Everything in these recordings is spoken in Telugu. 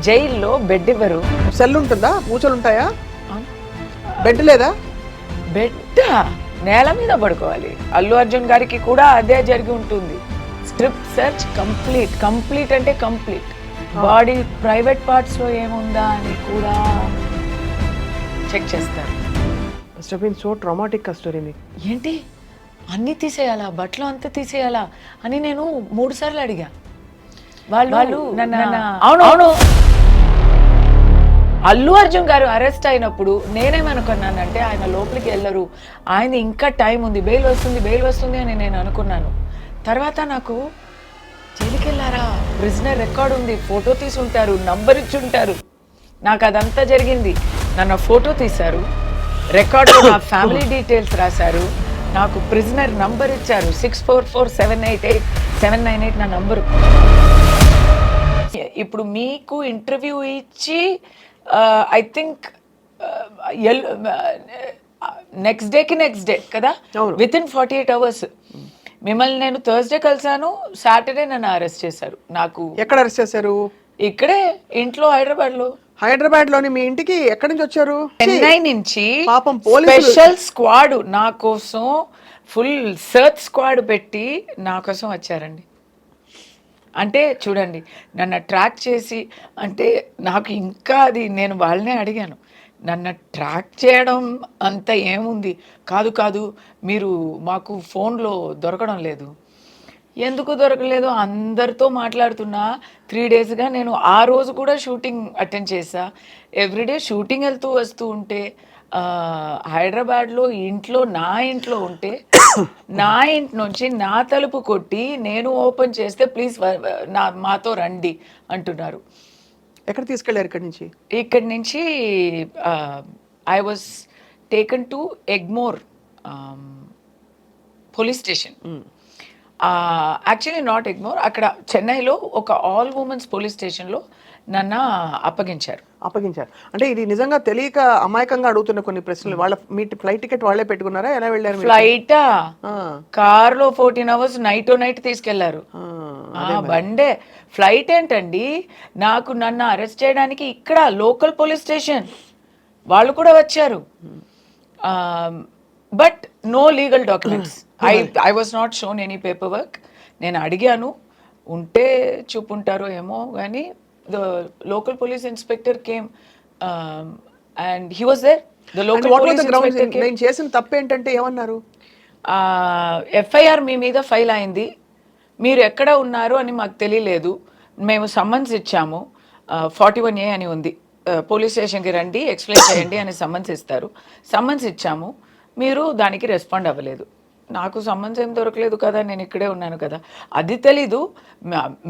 జైల్లో బెడ్ ఇవ్వరు. సెల్ ఉంటుందా? మూచలు ఉంటాయా? బెడ్ లేదా? బెడ్ నేల మీద పడుకోవాలి. అల్లు అర్జున్ గారికి కూడా అదే జరిగి ఉంటుంది. స్ట్రిప్ సెర్చ్ కంప్లీట్ అంటే కంప్లీట్. బాడీ ప్రైవేట్ పార్ట్స్ లో ఏముందా అని కూడా చెక్ చేస్తారు. సో ట్రామాటిక్ స్టోరీ మీకు. ఏంటి అన్నీ తీసేయాలా, బట్టలు అంతా తీసేయాలా అని నేను 3 సార్లు అడిగా. వాళ్ళు అవును అల్లు అర్జున్ గారు అరెస్ట్ అయినప్పుడు నేనేమనుకున్నానంటే ఆయన లోపలికి వెళ్ళరు, ఆయన ఇంకా టైం ఉంది, బెయిల్ వస్తుంది అని నేను అనుకున్నాను. తర్వాత నాకు జైలుకి వెళ్ళారా, ప్రిజనర్ రికార్డ్ ఉంది, ఫోటో తీసి ఉంటారు, నంబర్ ఇచ్చి ఉంటారు. నాకు అదంతా జరిగింది. నన్ను ఫోటో తీశారు, రికార్డు నా ఫ్యామిలీ డీటెయిల్స్ రాశారు, నాకు ప్రిజనర్ నంబర్ ఇచ్చారు, 644788 నా నంబరు. ఇప్పుడు మీకు ఇంటర్వ్యూ ఇచ్చి ఐ థింక్ నెక్స్ట్ డే కదా, విత్ ఇన్ 48 hours. మిమ్మల్ని నేను థర్స్డే కలిసాను, సాటర్డే నన్ను అరెస్ట్ చేశారు. నాకు ఎక్కడ అరెస్ట్ చేశారు? ఇక్కడే ఇంట్లో, హైదరాబాద్ లోని మీ ఇంటికి ఎక్కడి నుంచి వచ్చారు? చెన్నై నుంచి పాపం స్పెషల్ స్క్వాడ్ నా కోసం, ఫుల్ సర్చ్ స్క్వాడ్ పెట్టి నా కోసం వచ్చారండి. అంటే చూడండి, నన్ను ట్రాక్ చేసి, అంటే నాకు ఇంకా అది నేను వాళ్ళనే అడిగాను, నన్ను ట్రాక్ చేయడం అంత ఏముంది, కాదు మీరు మాకు ఫోన్లో దొరకడం లేదు. ఎందుకు దొరకలేదు? అందరితో మాట్లాడుతున్నా 3 daysగా. నేను ఆ రోజు కూడా షూటింగ్ అటెండ్ చేసా. ఎవ్రీడే షూటింగ్ వెళ్తూ వస్తూ ఉంటే, హైదరాబాద్లో నా ఇంట్లో ఉంటే, నా ఇంటి నుంచి నా తలుపు కొట్టి నేను ఓపెన్ చేస్తే ప్లీజ్ మాతో రండి అంటున్నారు. ఎక్కడ తీసుకెళ్లారు ఇక్కడి నుంచి? I was taken to Egmore police station. Actually not Egmore, అక్కడ చెన్నైలో ఒక ఆల్ ఉమెన్స్ పోలీస్ స్టేషన్లో నన్ను అప్పగించారు. అంటే ఇది నిజంగా తెలియక అమాయకంగా అడుగుతున్న కొన్ని ప్రశ్నలు. వాళ్ళ మీ ఫ్లైట్ టికెట్ వాళ్ళే పెట్టుకున్నారా? ఎలా వెళ్ళారు? ఫ్లైటా? కార్లో 14 hours నైట్ తీసుకెళ్లారు. బండే. ఫ్లైట్ ఏంటండి, నన్ను అరెస్ట్ చేయడానికి ఇక్కడ లోకల్ పోలీస్ స్టేషన్ వాళ్ళు కూడా వచ్చారు. But no legal documents. I was not shown any paper work. నేను అడిగాను, ఉంటే చూపుంటారో ఏమో కానీ the local police inspector came and he was there. The local police inspector came. నేను చేసిన తప్పు ఏంటంటే ఏమన్నారు? FIR మీ మీద ఫైల్ అయింది, మీరు ఎక్కడ ఉన్నారు అని మాకు తెలియలేదు, మేము సమ్మన్స్ ఇచ్చాము, 41A అని ఉంది, పోలీస్ స్టేషన్కి రండి ఎక్స్ప్లెయిన్ చేయండి అని సమ్మన్స్ ఇస్తారు. సమ్మన్స్ ఇచ్చాము, మీరు దానికి రెస్పాండ్ అవ్వలేదు. నాకు సమ్మన్స్ ఏం దొరకలేదు కదా, నేను ఇక్కడే ఉన్నాను కదా, అది తెలీదు.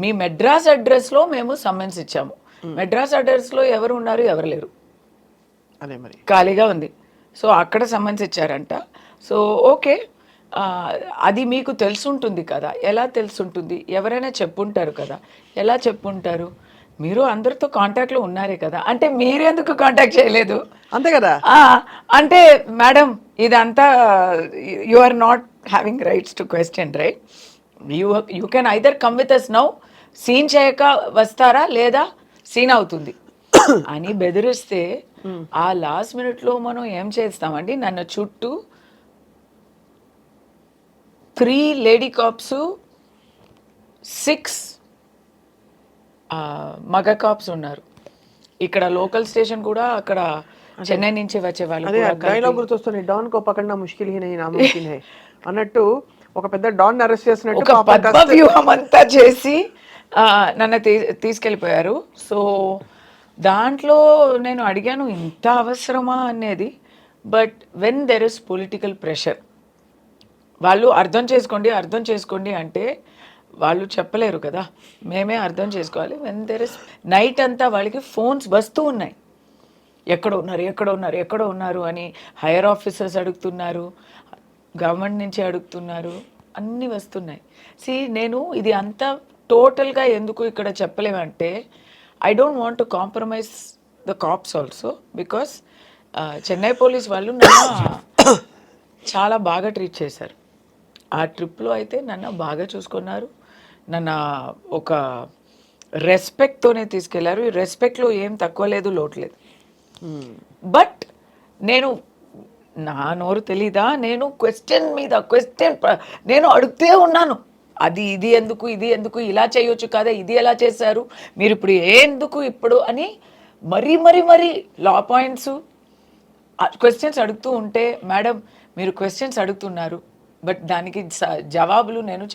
మీ మెడ్రాస్ అడ్రస్లో మేము సమ్మన్స్ ఇచ్చాము, మెడ్రాస్ అడ్రస్లో ఎవరు ఉన్నారు, ఎవరు లేరు, అదే మరి ఖాళీగా ఉంది. సో అక్కడ సమ్మన్స్ ఇచ్చారంట. సో ఓకే, అది మీకు తెలుసుంటుంది కదా. ఎలా తెలుసుంటుంది? ఎవరైనా చెప్పుంటారు కదా. ఎలా చెప్పుంటారు? మీరు అందరితో కాంటాక్ట్లో ఉన్నారే కదా, అంటే మీరెందుకు కాంటాక్ట్ చేయలేదు? అంతే కదా. అంటే మేడం ఇదంతా you are not having rights to question, right? You can either come with us now, scene చేయక వస్తారా, లేదా సీన్ అవుతుంది అని బెదిరిస్తే, ఆ లాస్ట్ మినిట్లో మనం ఏం చేస్తామండి? నన్ను చుట్టూ 3 లేడీ కాప్స్, 6 మగ కాప్స్ ఉన్నారు. ఇక్కడ లోకల్ స్టేషన్ కూడా, అక్కడ చెన్నై నుంచి వచ్చే వాళ్ళు. డైలాగ్ గుర్తొస్తుంది, don co పకడ్నా Mushkil he Nahi నాముమ్కిన్ high అన్నట్టు. ఒక పెద్ద డాన్ అరెస్ట్ చేసినట్టు ఒక పద్మ వ్యూహం అంతా చేసి నన్ను తీసుకెళ్ళిపోయారు. సో దాంట్లో నేను అడిగాను, ఇంత అవసరమా అనేది. But when there is political pressure, వాళ్ళు అర్థం చేసుకోండి అంటే వాళ్ళు చెప్పలేరు కదా, మేమే అర్థం చేసుకోవాలి. వెన్ దెర్ ఇస్ నైట్ అంతా వాళ్ళకి ఫోన్స్ వస్తూ ఉన్నాయి, ఎక్కడ ఉన్నారు అని. హైయర్ ఆఫీసర్స్ అడుగుతున్నారు, గవర్నమెంట్ నుంచి అడుగుతున్నారు, అన్నీ వస్తున్నాయి. నేను ఇది అంతా టోటల్గా ఎందుకు ఇక్కడ చెప్పలేమంటే, I don't want to compromise the cops also, because Chennai police వాళ్ళు నన్ను చాలా బాగా ట్రీట్ చేశారు. ఆ ట్రిప్లో అయితే నన్ను బాగా చూసుకున్నారు. నన్ను ఒక రెస్పెక్ట్తోనే తీసుకెళ్లారు. ఈ రెస్పెక్ట్లో ఏం తక్కువ లేదు, లోటు లేదు. బట్ నేను, నా నోరు తెలీదా, నేను క్వశ్చన్ మీద క్వశ్చన్ నేను అడుగుతూ ఉన్నాను. అది ఇది ఎందుకు, ఇది ఎందుకు, ఇలా చేయొచ్చు కదా, ఇది ఎలా చేశారు మీరు, ఇప్పుడు ఎందుకు ఇప్పుడు అని మరీ మరీ మరీ లా పాయింట్స్ క్వశ్చన్స్ అడుగుతూ ఉంటే, మేడం మీరు క్వశ్చన్స్ అడుగుతున్నారు బట్ దానికి జవాబులు నేను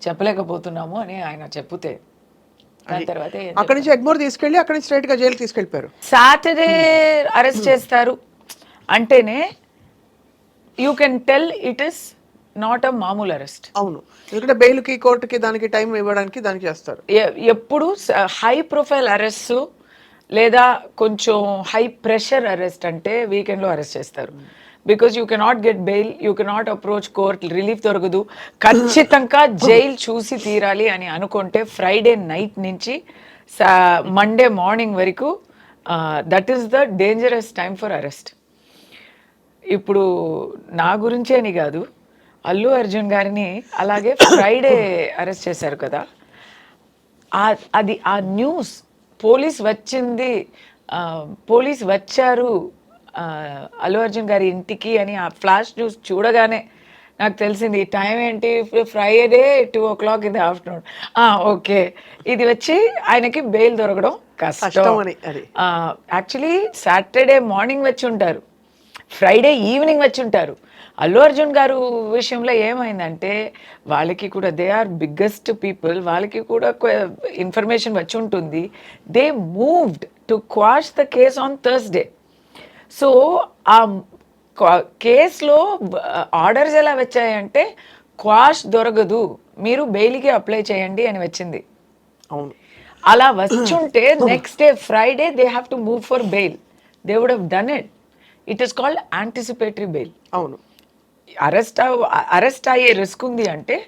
చెప్పలేకపోతున్నాము అని ఆయన చెప్తే, దాని తర్వాత అక్కడి నుంచి ఎగ్మోర్ తీసుకెళ్ళి అక్కడి నుంచి స్ట్రైట్ గా జైలుకి తీసుకెళ్ళిపోయారు. సాటర్డే అరెస్ట్ చేస్తారు అంటేనే you can tell it is not a మామూలు అరెస్ట్. అవును, ఎందుకంటే బెయిల్కి కోర్టుకి దానికి టైం ఇవ్వడానికి దానికి చేస్తారు. ఎప్పుడు హై ప్రొఫైల్ అరెస్ట్ లేదా కొంచెం హై ప్రెషర్ అరెస్ట్ అంటే వీకెండ్లో అరెస్ట్ చేస్తారు. Because you cannot get bail, you cannot approach court, relief దొరకదు, ఖచ్చితంగా జైలు చూసి తీరాలి అని అనుకుంటే ఫ్రైడే నైట్ నుంచి మండే మార్నింగ్ వరకు that is the dangerous time for arrest. ఇప్పుడు నా గురించే అని కాదు, అల్లు అర్జున్ గారిని అలాగే ఫ్రైడే అరెస్ట్ చేశారు కదా, అది ఆ న్యూస్ పోలీస్ వచ్చింది, పోలీస్ వచ్చారు అల్లు అర్జున్ గారి ఇంటికి అని ఆ ఫ్లాష్ న్యూస్ చూడగానే నాకు తెలిసింది ఈ టైం ఏంటి, Friday 2 o'clock in the afternoon. Okay, ఇది వచ్చి ఆయనకి బెయిల్ దొరకడం కష్టం అని. యాక్చువల్లీ సాటర్డే మార్నింగ్ వచ్చి ఉంటారు, ఫ్రైడే ఈవినింగ్ వచ్చి ఉంటారు. అల్లు అర్జున్ గారు విషయంలో ఏమైందంటే వాళ్ళకి కూడా దే ఆర్ బిగ్గెస్ట్ పీపుల్, వాళ్ళకి కూడా ఇన్ఫర్మేషన్ వచ్చి ఉంటుంది. They moved to quash the case on Thursday. So ఆ కేసులో ఆర్డర్స్ ఎలా వచ్చాయంటే క్వాష్ దొరకదు, మీరు బెయిల్కి అప్లై చేయండి అని వచ్చింది. అవును, అలా వచ్చుంటే next day Friday they have to move for bail, they would have done it. It is called anticipatory bail. అవును, అరెస్ట్ అయ్యే రిస్క్ ఉంది అంటే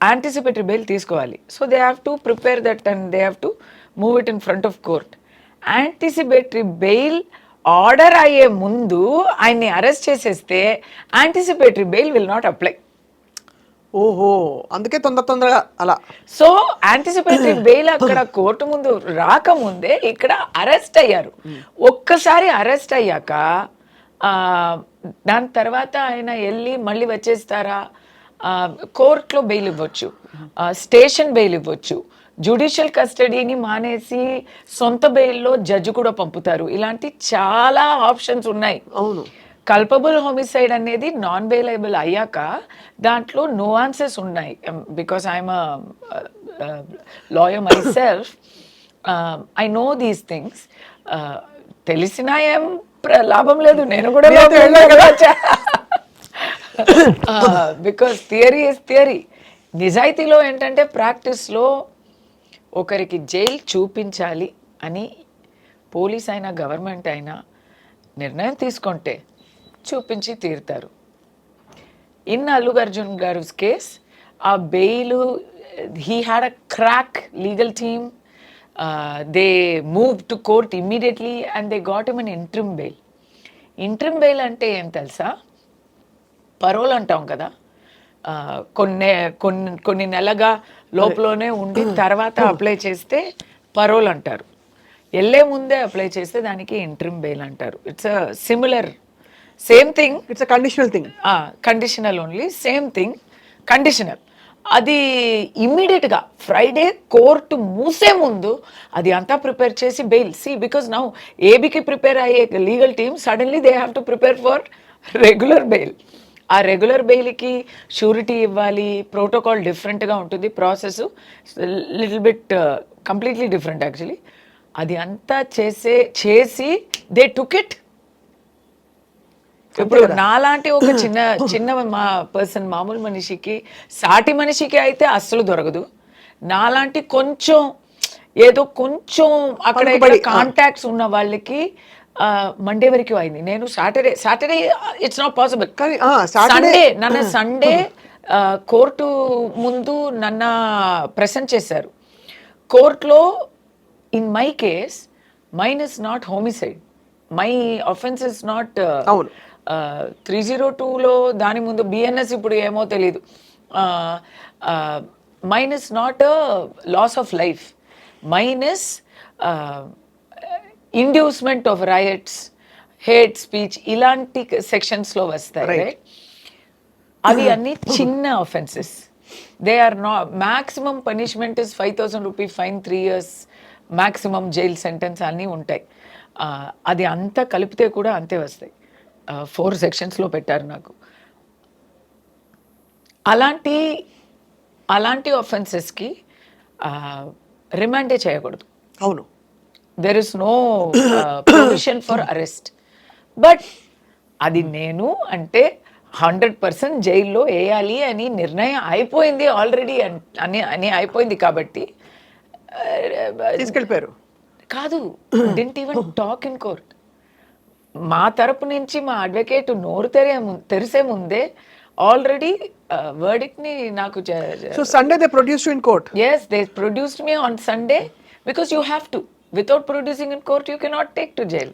యాంటిసిపేటరీ బెయిల్ తీసుకోవాలి. So they have to prepare that and they have to move it in front of court. Anticipatory bail order అయ్యే ముందు ఆయన్ని అరెస్ట్ చేసేస్తే anticipatory bail will not apply. ఓహో, అందుకే తొందరగా అలా. సో యాంటిసిపేటరీ బెయిల్ అక్కడ కోర్టు ముందు రాకముందే ఇక్కడ అరెస్ట్ అయ్యారు. ఒక్కసారి అరెస్ట్ అయ్యాక దాని తర్వాత ఆయన వెళ్ళి మళ్ళీ వచ్చేస్తారా, కోర్టులో బెయిల్ ఇవ్వచ్చు, స్టేషన్ బెయిల్ ఇవ్వచ్చు, జ్యుడిషియల్ కస్టడీని మానేసి సొంత బెయిల్లో జడ్జి కూడా పంపుతారు. ఇలాంటి చాలా ఆప్షన్స్ ఉన్నాయి. అవును, కల్పబుల్ హోమిసైడ్ అనేది నాన్ బెయిలబుల్ అయ్యాక దాంట్లో నువాన్సెస్ ఉన్నాయి. Because I'm lawyer my self, I know these things. తెలిసినా ఏం లాభం లేదు, నేను కూడా బికాస్ థియరీ ఇస్ థియరీ. నిజాయితీలో ఏంటంటే ప్రాక్టీస్లో ఒకరికి జైలు చూపించాలి అని పోలీస్ అయినా గవర్నమెంట్ అయినా నిర్ణయం తీసుకుంటే చూపించి తీరుతారు. ఇన్ అల్లు అర్జున్ గారు కేస్ ఆ bail, he had a crack legal team, they move to court immediately and they got him an interim bail. Interim bail అంటే ఏం తెలుసా, పరోల్ అంటాం కదా, కొన్ని నెలగా లోపలనే ఉండి తర్వాత అప్లై చేస్తే పరోల్ అంటారు, వెళ్ళే ముందే అప్లై చేస్తే దానికి ఇంట్రిమ్ బెయిల్ అంటారు. It's a similar, same thing, it's a conditional thing, conditional only, same thing, conditional. అది ఇమ్మీడియట్గా ఫ్రైడే కోర్టు మూసే ముందు అది అంతా ప్రిపేర్ చేసి బెయిల్. బికాస్ నౌ ఏబీకి ప్రిపేర్ అయ్యే legal team suddenly they have to prepare for regular bail. ఆ రెగ్యులర్ బెయిల్కి షూరిటీ ఇవ్వాలి, ప్రోటోకాల్ డిఫరెంట్గా ఉంటుంది, process little bit completely different actually. అది అంతా చేసి దే టుక్ ఇట్. ఇప్పుడు నాలాంటి ఒక చిన్న పర్సన్, మామూలు మనిషికి, సాటి మనిషికి అయితే అస్సలు దొరకదు. నాలాంటి కొంచెం ఏదో కొంచెం అక్కడ కాంటాక్ట్స్ ఉన్న వాళ్ళకి మండే వరకు అయింది. నేను సాటర్డే ఇట్స్ నాట్ పాసిబుల్, కానీ సండే కోర్టు ముందు నన్ను ప్రెసెంట్ చేశారు. కోర్టులో in my case mine is not homicide, my offence is not 302లో దాని ముందు బిఎన్ఎస్, ఇప్పుడు ఏమో తెలీదు. Mine is not loss of life, mine is inducement of rights, hate speech ఇలాంటి సెక్షన్స్లో వస్తాయి, right? అవి అన్ని చిన్న offences. They are not, maximum punishment is 5,000 rupee fine, 3 years maximum jail sentence అన్నీ ఉంటాయి. అది అంతా కలిపితే కూడా అంతే వస్తాయి. 4 సెక్షన్స్లో పెట్టారు నాకు. అలాంటి ఆఫెన్సెస్కి రిమాండే చేయకూడదు. అవును. There is no provision for arrest. But అది నేను అంటే 100% జైల్లో వేయాలి అని నిర్ణయం అయిపోయింది ఆల్రెడీ అని అయిపోయింది కాబట్టి తీసుకెళ్ళిపోయారు. కాదు, didn't even talk in court. మా తరపు నుంచి మా అడ్వకేట్ నోరు తెరిసే ముందే ఆల్రెడీ వర్డిక్ట్ ని నాకు. So Sunday they produced in court. yes, they produced me on Sunday because you have to, without producing in court you cannot take to jail.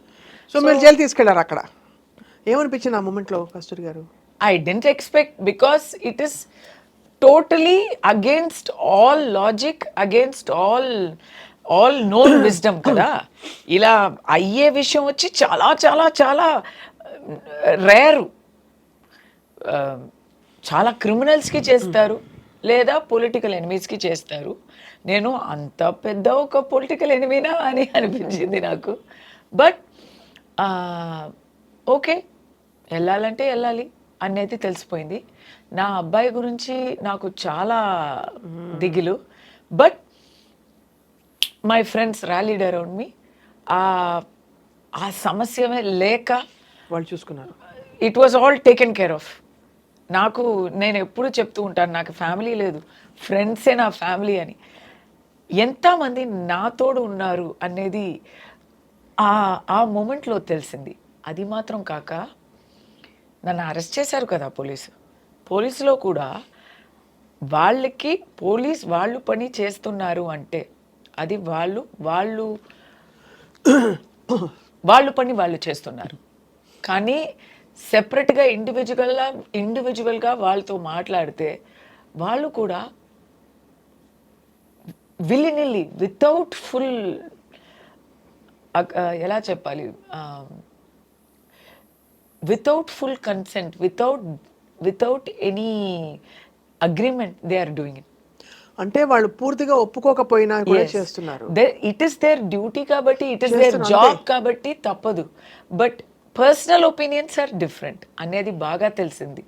So మీరు జైలు తీసుకెళ్లారు. అక్కడ ఏమనిపించింది ఆ మూమెంట్ లో కస్తూరి గారు? I didn't expect, because it is totally against all logic, against all known wisdom కదా. ఇలా అయ్యే విషయం వచ్చి చాలా చాలా చాలా రేరు. చాలా క్రిమినల్స్కి చేస్తారు, లేదా పొలిటికల్ ఎనిమీస్కి చేస్తారు. నేను అంత పెద్ద ఒక పొలిటికల్ ఎనిమీనా అని అనిపించింది నాకు. బట్ ఓకే, వెళ్ళాలంటే వెళ్ళాలి అనేది తెలిసిపోయింది. నా అబ్బాయి గురించి నాకు చాలా దిగులు. But my friends rallied around me. ఆ సమస్యమే లేక వాళ్ళు చూసుకున్నారు. It was all taken care of. నేను ఎప్పుడు చెప్తూ ఉంటాను, నాకు ఫ్యామిలీ లేదు, ఫ్రెండ్సే నా ఫ్యామిలీ అని. ఎంతమంది నాతోడు ఉన్నారు అనేది ఆ మూమెంట్లో తెలిసింది. అది మాత్రం కాక నన్ను అరెస్ట్ చేశారు కదా పోలీసులో కూడా వాళ్ళకి వాళ్ళు పని చేస్తున్నారు అంటే అది వాళ్ళు పని వాళ్ళు చేస్తున్నారు. కానీ సెపరేట్గా ఇండివిజువల్గా వాళ్ళతో మాట్లాడితే వాళ్ళు కూడా విల్లినిల్లి, వితౌట్ ఫుల్, ఎలా చెప్పాలి, without full consent, without any agreement they are doing it. అంటే వాళ్ళు పూర్తిగా ఒప్పుకోకపోయినా కూడా చేస్తున్నారు. ఇట్ ఈస్ దేర్ డ్యూటీ కాబట్టి, ఇట్ ఈస్ దేర్ జాబ్ కాబట్టి తప్పదు. But personal opinions are different అనేది బాగా తెలిసింది.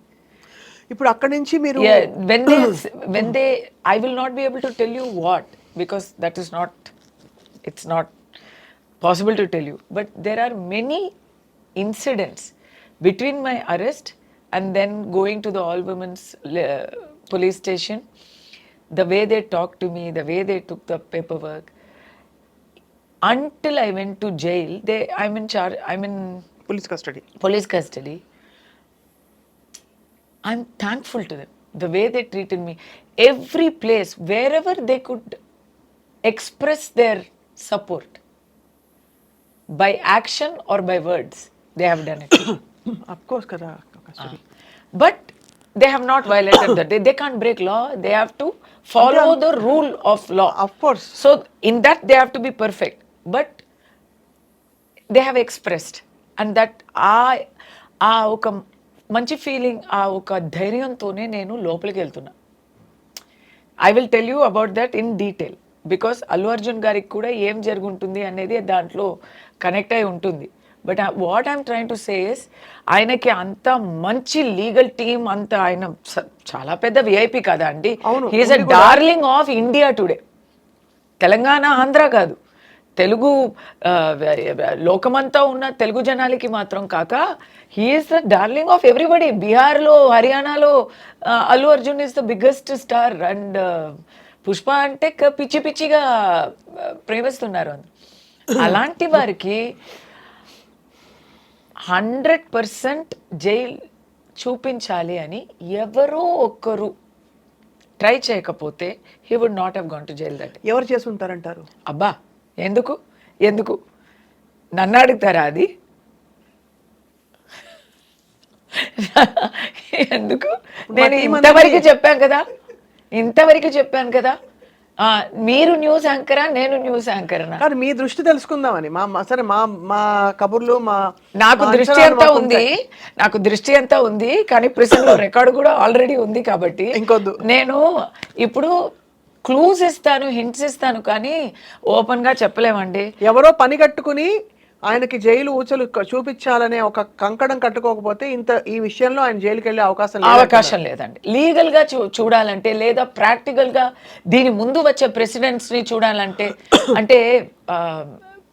ఇప్పుడు అక్కడి నుంచి మీరు when they I will not be able to tell you what, because that is not, it's not possible to tell you. But there are many incidents between my arrest and then going to the all women's police station, the way they talked to me, the way they took the paperwork, until I went to jail. I'm in police custody. I'm thankful to them, the way they treated me. Every place, wherever they could express their support, by action or by words, they have done it. Of course kada Kasturi. But they have not violated that. They can't break law. They have to follow the rule of law. Of course. So in that they have to be perfect. But they have expressed, and that ఆ ఒక మంచి ఫీలింగ్, ఆ ఒక ధైర్యంతోనే నేను లోపలికి వెళ్తున్నా. I will tell you about that in detail, because Allu Arjun గారికి కూడా ఏం జరుగుంటుంది అనేది దాంట్లో కనెక్ట్ అయి ఉంటుంది. But what I'm trying to say is, ఆయనకి అంత మంచి లీగల్ టీమ్, అంత ఆయన చాలా పెద్ద విఐపి కదా అండి. He is a darling of India today. Telangana, Andhra కాదు, తెలుగు లోకమంతా ఉన్న తెలుగు జనాలకి మాత్రం కాక he is the darling of everybody. బీహార్లో, హర్యానాలో Allu Arjun is the biggest star. And Pushpa అంటే పిచ్చి పిచ్చిగా ప్రేమిస్తున్నారు. అలాంటి వారికి 100% జైల్ చూపించాలి అని ఎవరో ఒక్కరు ట్రై చేయకపోతే he would not have gone to jail. That ఎవరు చేసి ఉంటారంటారు? అబ్బా, ఎందుకు నన్ను అడుగుతారా అది? ఎందుకు? నేను ఇంతవరకు చెప్పాను కదా. మీరు న్యూస్ యాంకరా, నేను న్యూస్ యాంకర్నా? కానీ మీ దృష్టి తెలుసుకుందామని సరే మా మా కబుర్లు మా నాకు మా దృష్టి అంచనాలు అంతా మాకు ఉంది, ఉంటాయి. నాకు దృష్టి అంతా ఉంది, కానీ ప్రిసన్ లో రికార్డు కూడా ఆల్రెడీ ఉంది కాబట్టి ఇంకొద్దు. నేను ఇప్పుడు క్లూస్ ఇస్తాను, హింట్స్ ఇస్తాను, కానీ ఓపెన్ గా చెప్పలేమండి. ఎవరో పని కట్టుకుని ఆయనకి జైలు ఊచలు చూపించాలనే ఒక కంకణం కట్టుకోకపోతే ఈ విషయంలో ఆయన జైలుకి వెళ్ళే అవకాశం లేదు. అవకాశం లేదండి. లీగల్ గా చూడాలంటే, లేదా ప్రాక్టికల్ గా దీని ముందు వచ్చే ప్రెసిడెంట్స్ ని చూడాలంటే, అంటే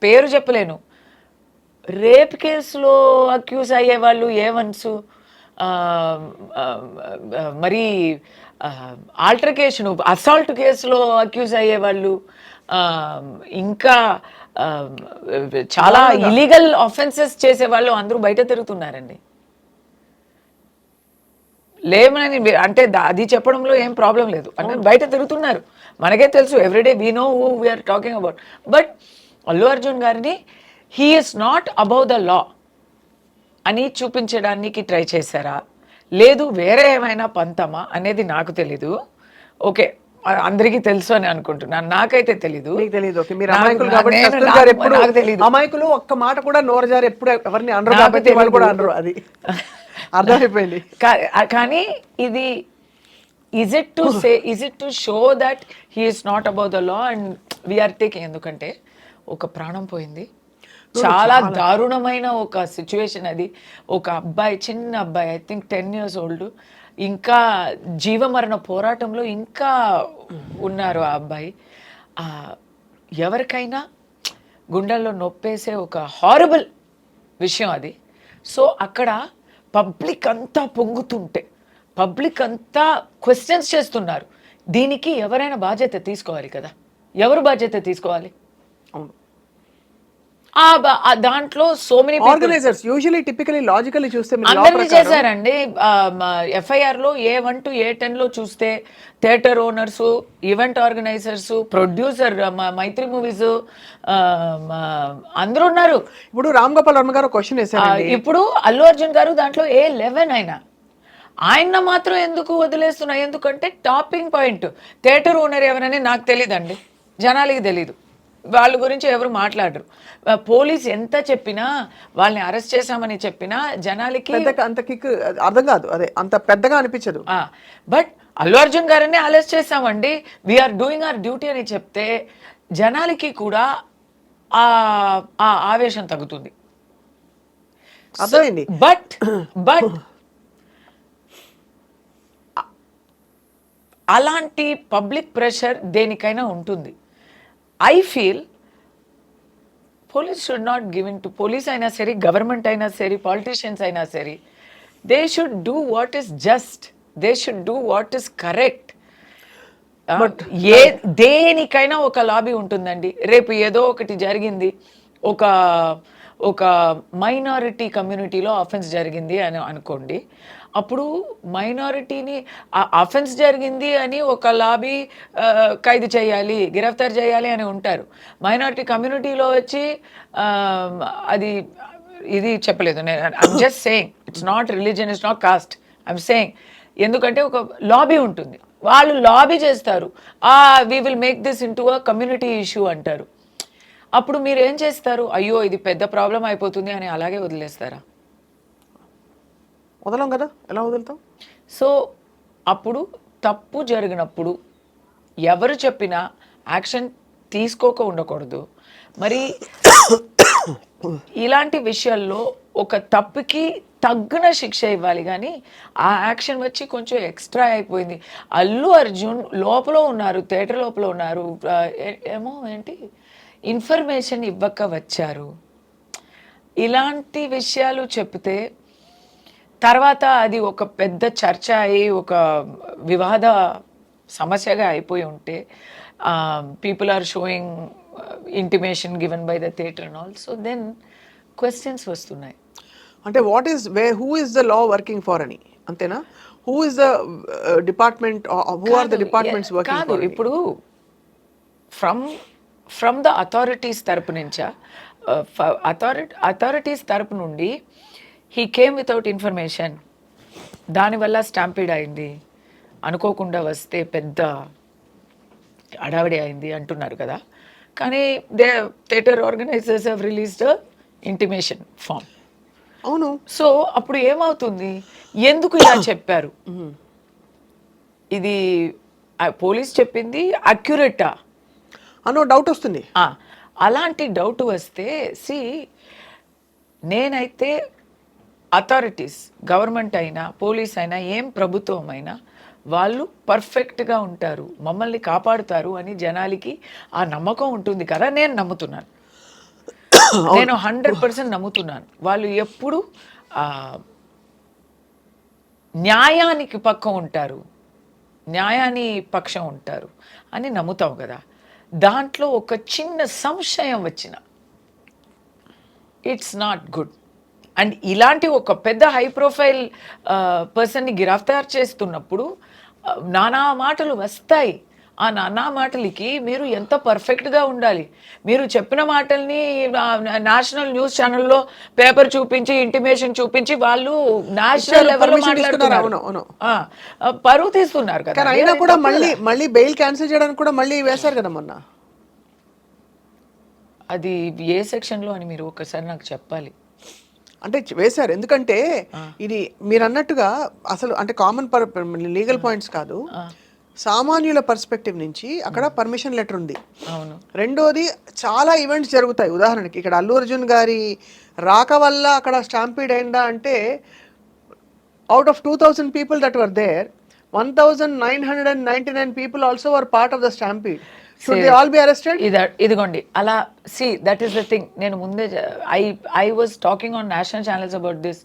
పేరు చెప్పలేను, రేప్ కేసులో అక్యూజ్ అయ్యే వాళ్ళు ఏవన్స్, మరి ఆల్టర్కేషన్ అసాల్ట్ కేసులో అక్యూజ్ అయ్యే వాళ్ళు, ఇంకా చాలా ఇలీగల్ ఆఫెన్సెస్ చేసే వాళ్ళు అందరూ బయట తిరుగుతున్నారండి. లేమని అంటే అది చెప్పడంలో ఏం ప్రాబ్లం లేదు, అంటే బయట తిరుగుతున్నారు, మనకే తెలుసు, everyday we know who we're talking about. But Allu Arjun గారిని he is not above the law అని చూపించడానికి ట్రై చేశారా, లేదు వేరే ఏమైనా పంతమా అనేది నాకు తెలీదు. ఓకే, అందరికీ తెలుసు అని అనుకుంటున్నాను, నాకైతే తెలీదు. మీకు తెలీదు. ఓకే, మీరు అమాయకులు కాబట్టి కస్తూరి గారు ఎప్పుడు అమాయకులు, ఒక్క మాట కూడా నోరు జారి ఎప్పుడు ఎవరిని అనరు కాబట్టి వాళ్ళు కూడా అనరు, అది అర్థమైపోయింది. కానీ ఇది is it to show that he is not about the law and we are taking, ఎందుకంటే ఒక ప్రాణం పోయింది, చాలా దారుణమైన ఒక సిచ్యువేషన్ అది. ఒక అబ్బాయి, చిన్న అబ్బాయి, ఐ థింక్ 10 years old, ఇంకా జీవమరణ పోరాటంలో ఇంకా ఉన్నారు ఆ అబ్బాయి. ఎవరికైనా గుండెల్లో నొప్పేసే ఒక హారబుల్ విషయం అది. సో అక్కడ పబ్లిక్ అంతా పొంగుతుంటే, పబ్లిక్ అంతా క్వశ్చన్స్ చేస్తున్నారు, దీనికి ఎవరైనా బాధ్యత తీసుకోవాలి కదా, ఎవరు బాధ్యత తీసుకోవాలి? అవును, దాంట్లో so many organisers usually typically logically చూస్తే అందరినీ చేశారండి. ఎఫ్ఐఆర్ లో A1 to A10 లో చూస్తే theatre owners, event organisers, producer Mythri movies అందరూ ఉన్నారు. ఇప్పుడు రామ్ గోపాల్ వర్మ గారు క్వశ్చన్ వేశారు, ఇప్పుడు అల్లు అర్జున్ గారు దాంట్లో A11 ఆయన మాత్రం ఎందుకు వదిలేస్తున్నా, ఎందుకంటే టాపింగ్ పాయింట్ థియేటర్ ఓనర్ ఎవరని నాకు తెలియదండి, జనాలకి తెలీదు, వాళ్ళ గురించి ఎవరు మాట్లాడరు. పోలీస్ ఎంత చెప్పినా, వాళ్ళని అరెస్ట్ చేశామని చెప్పినా జనాలకి అంత కిక్ అర్థం కాదు, అదే అంత పెద్దగా అనిపించదు. బట్ అల్లు అర్జున్ గారిని అరెస్ట్ చేశామండి, వీఆర్ డూయింగ్ అవర్ డ్యూటీ అని చెప్తే జనాలకి కూడా ఆ ఆవేశం తగ్గుతుంది. అర్థమైంది. బట్ అలాంటి పబ్లిక్ ప్రెషర్ దేనికైనా ఉంటుంది. I feel police should not giving to, police అయినా సరే, గవర్నమెంట్ అయినా సరే, పాలిటీషియన్స్ అయినా సరే, they should do what is just, they should do what is correct. దేనికైనా ఒక లాబీ ఉంటుందండి. రేపు ఏదో ఒకటి జరిగింది, ఒక మైనారిటీ కమ్యూనిటీలో అఫెన్స్ జరిగింది అని అనుకోండి, అప్పుడు మైనారిటీని అఫెన్స్ జరిగింది అని ఒక లాబీ ఖైదు చేయాలి, గిరఫ్తార్ చేయాలి అని ఉంటారు. మైనారిటీ కమ్యూనిటీలో వచ్చి అది ఇది చెప్పలేదు. I'm just saying, it's not religion, it's not cost, I'm saying. ఎందుకంటే ఒక లాబీ ఉంటుంది, వాళ్ళు లాబీ చేస్తారు, we will make this in to a community issue అంటారు. అప్పుడు మీరు ఏం చేస్తారు? అయ్యో ఇది పెద్ద ప్రాబ్లం అయిపోతుంది అని అలాగే వదిలేస్తారా? వదలం కదా, ఎలా వదులుతాం? సో అప్పుడు తప్పు జరిగినప్పుడు ఎవరు చెప్పినా యాక్షన్ తీసుకోక ఉండకూడదు. మరి ఇలాంటి విషయాల్లో ఒక తప్పుకి తగ్గిన శిక్ష ఇవ్వాలి, కానీ ఆ యాక్షన్ వచ్చి కొంచెం ఎక్స్ట్రా అయిపోయింది. అల్లు అర్జున్ లోపల ఉన్నారు, థియేటర్ లోపల ఉన్నారు, ఏమో ఏంటి ఇన్ఫర్మేషన్ ఇవ్వక వచ్చారు, ఇలాంటి విషయాలు చెప్తే తర్వాత అది ఒక పెద్ద చర్చ అయ్యి ఒక వివాద సమస్యగా అయిపోయి ఉంటే, people are showing intimation given by the theatre and all, so then questions వస్తున్నాయి. అంటే who is the law working for అని, అంతేనా? Who is the department, who are the departments working for? ఇప్పుడు ఫ్రమ్ ద అథారిటీస్ తరపు నుంచా, అథారిటీస్ తరపు నుండి హీ కేమ్ వితౌట్ ఇన్ఫర్మేషన్, దానివల్ల స్టాంపీడ్ అయింది, అనుకోకుండా వస్తే పెద్ద హడావిడి అయింది అంటున్నారు కదా, కానీ theatre organisers have released intimation form. అవును. సో అప్పుడు ఏమవుతుంది, ఎందుకు ఇలా చెప్పారు, ఇది పోలీస్ చెప్పింది అక్యురేటా అనో డౌట్ వస్తుంది. అలాంటి డౌట్ వస్తే నేనైతే అథారిటీస్, గవర్నమెంట్ అయినా పోలీస్ అయినా ఏం ప్రభుత్వం అయినా వాళ్ళు పర్ఫెక్ట్గా ఉంటారు, మమ్మల్ని కాపాడుతారు అని జనాలకి ఆ నమ్మకం ఉంటుంది కదా. నేను నమ్ముతున్నాను, నేను 100% నమ్ముతున్నాను. వాళ్ళు ఎప్పుడు న్యాయానికి పక్కం ఉంటారు, న్యాయాన్ని పక్షం ఉంటారు అని నమ్ముతాం కదా. దాంట్లో ఒక చిన్న సంశయం వచ్చిన ఇట్స్ నాట్ గుడ్. అండ్ ఇలాంటి ఒక పెద్ద హై ప్రొఫైల్ పర్సన్ని గిరఫ్తార్ చేస్తున్నప్పుడు నానా మాటలు వస్తాయి. ఆ నానా మాటలకి మీరు ఎంత పర్ఫెక్ట్గా ఉండాలి, మీరు చెప్పిన మాటల్ని నేషనల్ న్యూస్ ఛానల్లో పేపర్ చూపించి ఇంటిమేషన్ చూపించి వాళ్ళు నేషనల్ లెవెల్లో మాట్లాడుతున్నారు, పరువు తీస్తున్నారు కదా. అయినా కూడా మళ్ళీ బెయిల్ క్యాన్సిల్ చేయడానికి కూడా మళ్ళీ వేశారు కదా మొన్న. అది ఏ సెక్షన్లో అని మీరు ఒకసారి నాకు చెప్పాలి. అంటే వేశారు, ఎందుకంటే ఇది మీరు అన్నట్టుగా అసలు అంటే కామన్ లీగల్ పాయింట్స్ కాదు, సామాన్యుల పర్స్పెక్టివ్ నుంచి అక్కడ పర్మిషన్ లెటర్ ఉంది. అవును. రెండోది చాలా ఈవెంట్స్ జరుగుతాయి. ఉదాహరణకి ఇక్కడ అల్లు అర్జున్ గారి రాక వల్ల అక్కడ స్టాంపీడ్ అయిందా అంటే out of 2000 people that were there, 1999 people also were part of the stampede. Should they all be arrested? ఇదిగోండి అలా దట్ ఈస్ ద థింగ్. నేను ముందే I was talking on national channels about this.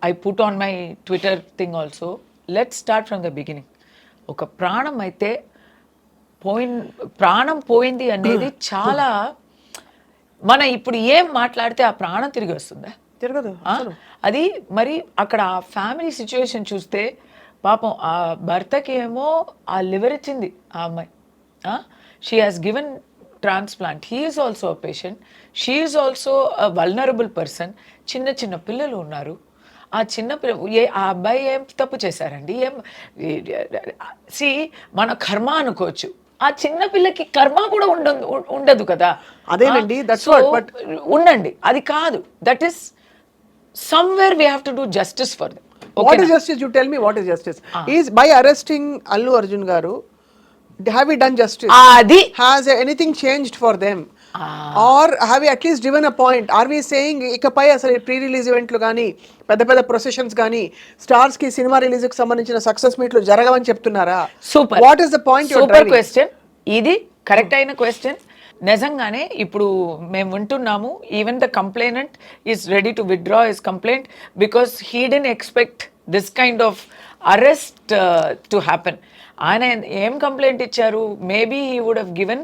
I put on my Twitter thing also. Let's start from the beginning. ఒక ప్రాణం అయితే ప్రాణం పోయింది అనేది చాలా, మన ఇప్పుడు ఏం మాట్లాడితే ఆ ప్రాణం తిరిగి వస్తుందా? తిరగదు. అది మరి అక్కడ ఆ ఫ్యామిలీ సిచ్యువేషన్ చూస్తే పాపం ఆ భర్తకి ఏమో ఆ లివర్ ఇచ్చింది ఆ అమ్మాయి, she has given transplant, he is also a patient, she is also a vulnerable person. చిన్న చిన్న పిల్లలు ఉన్నారు. ఆ చిన్న ఆ అబ్బాయి ఏం తప్పు చేశారండి? మన కర్మ అనుకోవచ్చు, ఆ చిన్న పిల్లకి కర్మ కూడా ఉండదు కదా. అదేనండి, ఉండండి, అది కాదు. That is somewhere we have to do justice for them. What is justice? You tell me what is justice. Is by arresting Allu Arjun garu, have we done justice? Has anything changed for them? Or have we at least given a point? Are we saying ikapai asalu pre-release event lu gaani pedda processions gaani stars ki cinema release ku sambandhinchina success meet lu jaragavani cheptunnara? Super. What is the point you are driving? Super question. ఇది కరెక్ట్ అయిన క్వశ్చన్. నిజంగానే ఇప్పుడు మేము వింటున్నాము, even the complainant is ready to withdraw his complaint because he didn't expect this kind of arrest to happen. ఆయన ఏం కంప్లైంట్ ఇచ్చారు? Maybe he would have given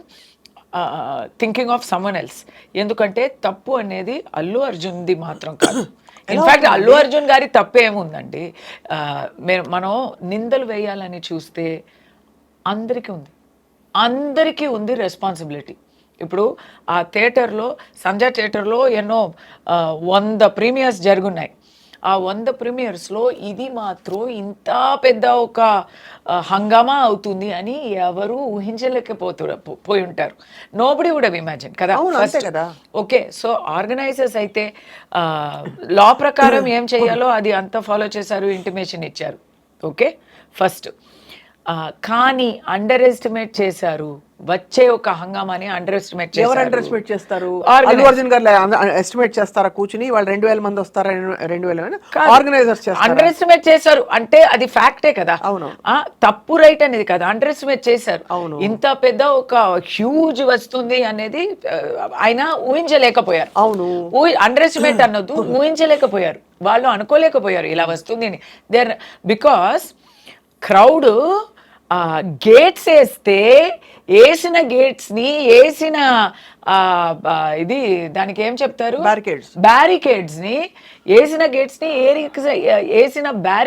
thinking of someone else. ఎందుకంటే తప్పు అనేది అల్లు అర్జున్ది మాత్రం కాదు. ఇన్ఫ్యాక్ట్ అల్లు అర్జున్ గారి తప్పేముందండి? మనం నిందలు వేయాలని చూస్తే అందరికీ ఉంది రెస్పాన్సిబిలిటీ. ఇప్పుడు ఆ థియేటర్లో, సంజయ్ థియేటర్లో ఎన్నో 100 ప్రీమియర్స్ జరుగున్నాయి. ఆ 100 ప్రీమియర్స్లో ఇది మాత్రం ఇంత పెద్ద ఒక హంగామా అవుతుంది అని ఎవరు పోయి ఉంటారు. నోబడి వుడ్ హావ్ ఇమాజిన్ కదా. ఓకే, సో ఆర్గనైజర్స్ అయితే లా ప్రకారం ఏం చేయాలో అది అంతా ఫాలో చేశారు, ఇంటిమేషన్ ఇచ్చారు. Okay, first. కానీ అండర్ ఎస్టిమేట్ చేశారు. వచ్చే ఒక హంగామాని అండర్ ఎస్టిమేట్ చేశారు. ఎవరు అండర్ ఎస్టిమేట్ చేస్తారు? అల్లు అర్జున్ గారు ఎస్టిమేట్ చేస్తారా? కూర్చుని వాళ్ళు 2000 మంది వస్తారా? 2000 ఆర్గనైజర్స్ అండర్ ఎస్టిమేట్ చేశారు అంటే అది ఫ్యాక్టే కదా. అవును, తప్పు రైట్ అనేది కదా, అండర్ ఎస్టిమేట్ చేశారు. అవును, ఇంత పెద్ద ఒక హ్యూజ్ వస్తుంది అనేది ఆయన ఊహించలేకపోయారు. అవును, అండర్ ఎస్టిమేట్ అన్నది ఊహించలేకపోయారు, వాళ్ళు అనుకోలేకపోయారు ఇలా వస్తుంది అని. దేర్ బికాస్ క్రౌడ్ గేట్స్ వేసిన గేట్స్ని ఇది దానికి ఏం చెప్తారు, బ్యారికేడ్స్ని వేసిన గేట్స్ని వేసిన